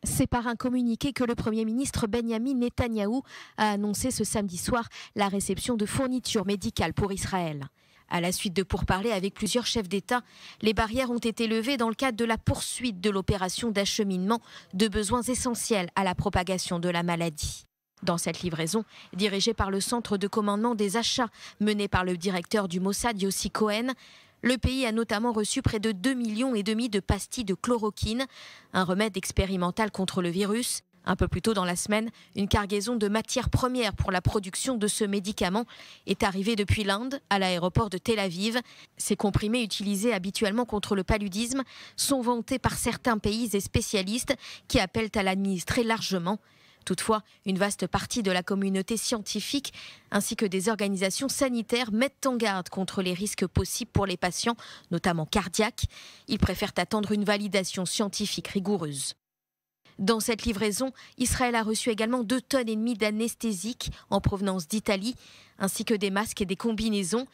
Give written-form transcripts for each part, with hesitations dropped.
C'est par un communiqué que le Premier ministre Benyamin Netanyahou a annoncé ce samedi soir la réception de fournitures médicales pour Israël. À la suite de pourparlers avec plusieurs chefs d'État, les barrières ont été levées dans le cadre de la poursuite de l'opération d'acheminement de besoins essentiels à la propagation de la maladie. Dans cette livraison, dirigée par le centre de commandement des achats mené par le directeur du Mossad Yossi Cohen, le pays a notamment reçu près de 2,5 millions de pastilles de chloroquine, un remède expérimental contre le virus. Un peu plus tôt dans la semaine, une cargaison de matières premières pour la production de ce médicament est arrivée depuis l'Inde à l'aéroport de Tel Aviv. Ces comprimés utilisés habituellement contre le paludisme sont vantés par certains pays et spécialistes qui appellent à l'administrer largement. Toutefois, une vaste partie de la communauté scientifique ainsi que des organisations sanitaires mettent en garde contre les risques possibles pour les patients, notamment cardiaques. Ils préfèrent attendre une validation scientifique rigoureuse. Dans cette livraison, Israël a reçu également 2,5 tonnes d'anesthésiques en provenance d'Italie, ainsi que des masques et des combinaisons.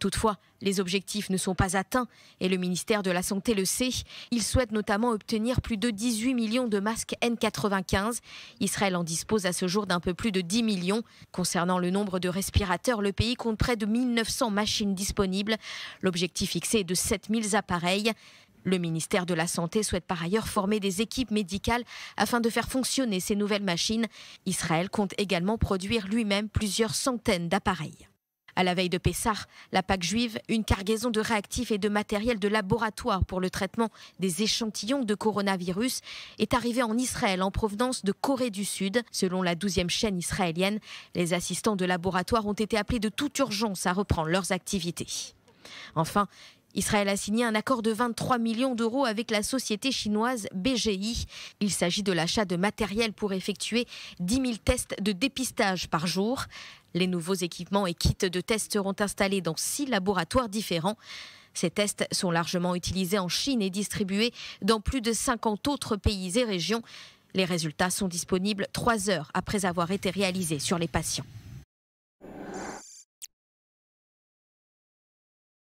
Toutefois, les objectifs ne sont pas atteints et le ministère de la Santé le sait. Il souhaite notamment obtenir plus de 18 millions de masques N95. Israël en dispose à ce jour d'un peu plus de 10 millions. Concernant le nombre de respirateurs, le pays compte près de 1900 machines disponibles. L'objectif fixé est de 7000 appareils. Le ministère de la Santé souhaite par ailleurs former des équipes médicales afin de faire fonctionner ces nouvelles machines. Israël compte également produire lui-même plusieurs centaines d'appareils. À la veille de Pessah, la Pâque juive, une cargaison de réactifs et de matériel de laboratoire pour le traitement des échantillons de coronavirus est arrivée en Israël en provenance de Corée du Sud. Selon la 12e chaîne israélienne, les assistants de laboratoire ont été appelés de toute urgence à reprendre leurs activités. Enfin, Israël a signé un accord de 23 millions d'euros avec la société chinoise BGI. Il s'agit de l'achat de matériel pour effectuer 10 000 tests de dépistage par jour. Les nouveaux équipements et kits de tests seront installés dans 6 laboratoires différents. Ces tests sont largement utilisés en Chine et distribués dans plus de 50 autres pays et régions. Les résultats sont disponibles 3 heures après avoir été réalisés sur les patients.